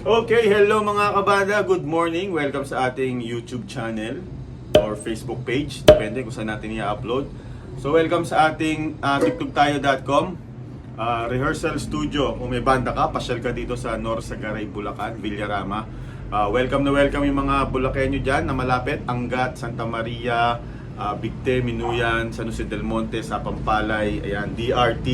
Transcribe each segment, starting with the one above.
Okay, hello mga kabanda. Good morning. Welcome sa ating YouTube channel or Facebook page. Depende kung saan natin i-upload. So, welcome sa ating tigtugtayo.com rehearsal studio. Kung may banda ka, pasyal ka dito sa Norsagaray, Bulacan, Villarama. Welcome na welcome yung mga Bulakenyo dyan na malapit. Angat, Santa Maria, Bigte, Minuyan, San Jose del Monte, Sapampalay, ayan, DRT.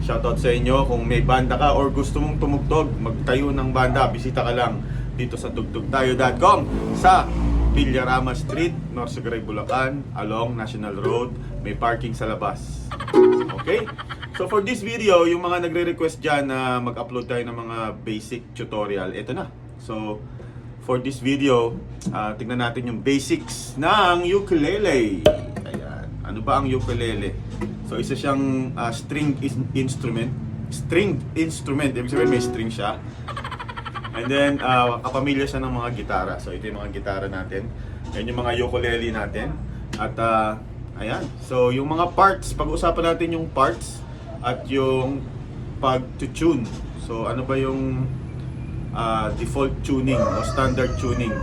Shoutout sa inyo. Kung may banda ka or gusto mong tumugtog, magtayo ng banda, bisita ka lang dito sa tugtugtayo.com sa Villarama Street, Norsagaray, Bulacan, along National Road. May parking sa labas. Okay? So for this video, yung mga nagre-request dyan na mag-upload tayo ng mga basic tutorial, ito na. So for this video, tingnan natin yung basics ng ukulele. Ayan. Ano ba ang ukulele? So isa siyang string instrument. Stringed instrument, ibig sabihin may string siya. And then kapamilya siya ng mga gitara. So ito yung mga gitara natin. Yan yung mga ukulele natin. At ayan. So yung mga parts, pag-uusapan natin yung parts at yung pag-tune. So ano ba yung default tuning o standard tuning?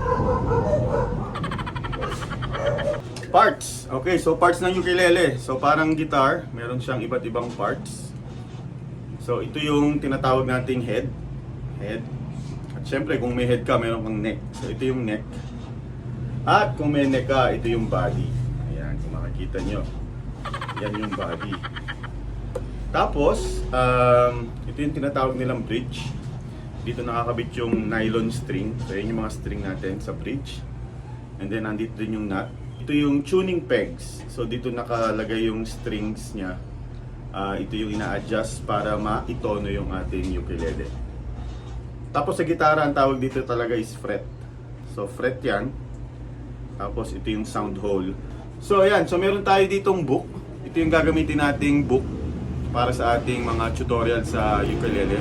Parts. Okay, so parts ng ukulele. So parang guitar, meron siyang iba't ibang parts. So ito yung tinatawag nating head. At syempre kung may head ka, meron kang neck. So ito yung neck. At kung may neck ka, ito yung body. Ayan, kung makikita nyo. Yan yung body. Tapos, ito yung tinatawag nilang bridge. Dito nakakabit yung nylon string. So yan yung mga string natin sa bridge. And then nandito din yung nut. Ito yung tuning pegs. So dito nakalagay yung strings niya. Ito yung ina-adjust para ma-itono yung ating ukulele. Tapos sa gitara, ang tawag dito talaga is fret. So fret yan. Tapos ito yung sound hole. So ayan, so meron tayo ditong book. Ito yung gagamitin nating book para sa ating mga tutorial sa ukulele.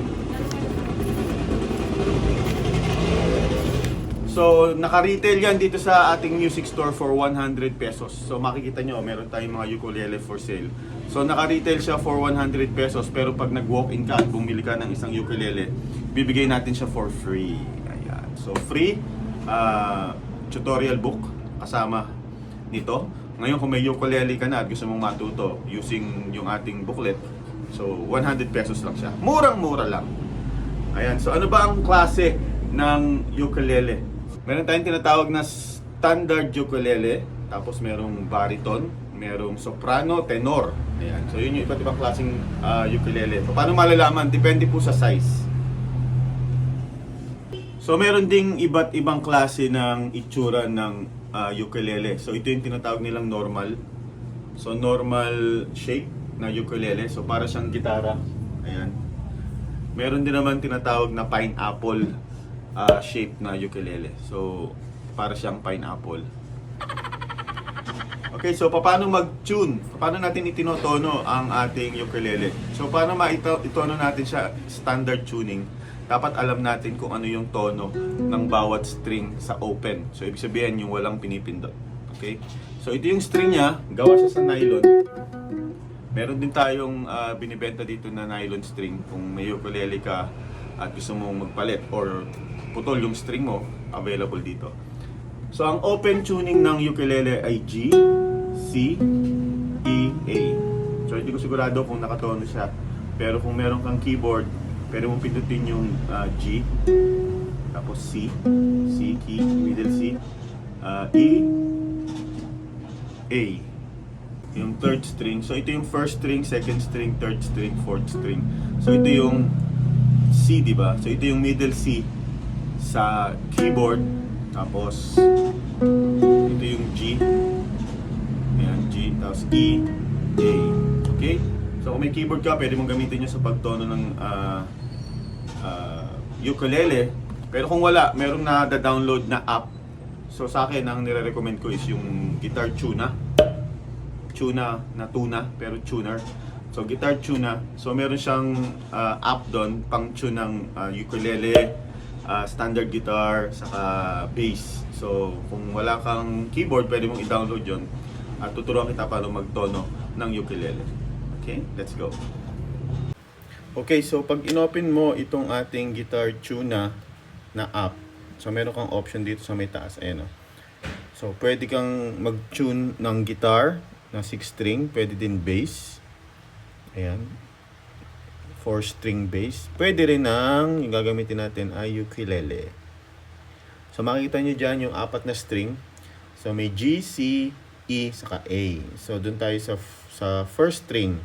So, naka-retail yan dito sa ating music store for 100 pesos. So, makikita nyo, meron tayong mga ukulele for sale. So, naka-retail siya for 100 pesos. Pero pag nag-walk-in ka at bumili ka ng isang ukulele, bibigay natin siya for free. Ayan. So, free tutorial book kasama nito. Ngayon, kung may ukulele ka na at gusto mong matuto using yung ating booklet, so, 100 pesos lang siya. Murang-mura lang. Ayan. So, ano ba ang klase ng ukulele? Meron tayong tinatawag na standard ukulele, tapos merong baritone, merong soprano, tenor. Ayan. So yun yung iba't ibang klaseng ukulele. So, paano malalaman? Depende po sa size. So meron ding iba't ibang klase ng itsura ng ukulele. So ito yung tinatawag nilang normal. So normal shape na ukulele. So para siyang gitara. Ayan. Meron din naman tinatawag na pineapple shape na ukulele. So, para siyang pineapple. Okay, so paano mag-tune? Paano natin itinotono ang ating ukulele? So, paano itono natin siya standard tuning? Dapat alam natin kung ano yung tono ng bawat string sa open. So, ibig sabihin yung walang pinipindot. Okay? So, ito yung string niya. Gawa siya sa nylon. Meron din tayong binibenta dito na nylon string. Kung may ukulele ka at gusto mong magpalit or putol yung string mo, available dito. So ang open tuning ng ukulele ay G, C, E, A. So hindi ko sigurado kung nakatono siya. Pero kung meron kang keyboard, pwede mong pindutin yung G, tapos C, C key, middle C, E, A. Yung third string. So ito yung first string, second string, third string, fourth string. So ito yung C, di ba? So ito yung middle C sa keyboard. Tapos ito yung G. Ayan, G. Tapos E, A. Okay? So kung may keyboard ka, pwede mong gamitin nyo sa pagtono ng ukulele. Pero kung wala, merong na-download na app. So sa akin, ang nire-recommend ko is yung Guitar Tuna. Tuna na tuna, pero tuner. So Guitar Tuna. So meron siyang app doon pang tune ng ukulele, standard guitar, saka bass. So kung wala kang keyboard, pwede mong i-download yon at tuturuan kita paano magtono ng ukulele. Okay, let's go. Okay, so pag inopen mo itong ating Guitar Tuna, na up. So meron kang option dito sa may taas. Ayan o. So pwede kang mag-tune ng guitar na 6 string, pwede din bass. Ayan. 4 string bass. Pwede rin yung gagamitin natin ay ukulele. So makikita nyo dyan yung 4 na string. So may G, C, E, saka A. So dun tayo sa first string.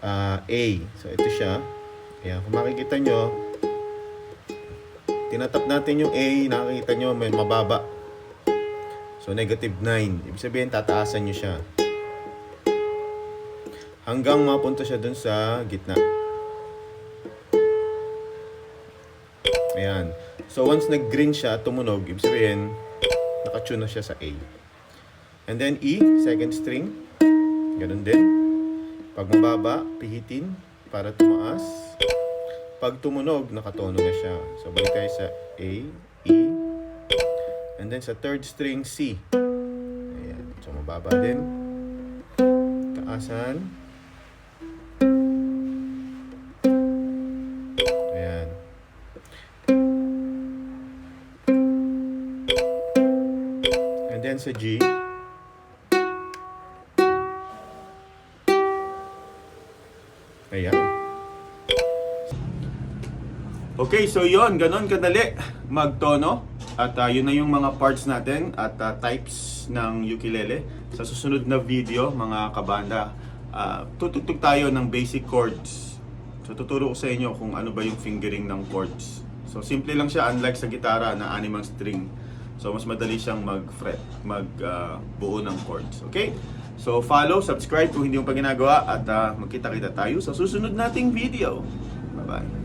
A. So ito siya. Ayan. Kung makikita nyo, tinatap natin yung A, nakikita nyo may mababa. So negative 9. Ibig sabihin tataasan nyo siya. Hanggang mapunta siya dun sa gitna. Ayan. So once nag-green siya, tumunog, ibig sabihin nakatune na siya sa A. And then E, second string. Ganun din. Pag mababa, pihitin para tumaas. Pag tumunog, nakatono na siya. So balik tayo sa A, E, and then sa third string C. Ayan. So mababa din. Taasan. Ayan. And then sa G. Ayan. Okay, so yon, ganon kadali magtono. At yun na yung mga parts natin at types ng ukulele. Sa susunod na video, mga kabanda, tutugtog tayo ng basic chords. So tuturo ko sa inyo kung ano ba yung fingering ng chords. So simple lang siya, unlike sa gitara na 6 ang string. So mas madali siyang mag-fret, magbuo ng chords. Okay? So follow, subscribe kung hindi mo pa ginagawa at magkita-kita tayo sa susunod nating video. Bye-bye.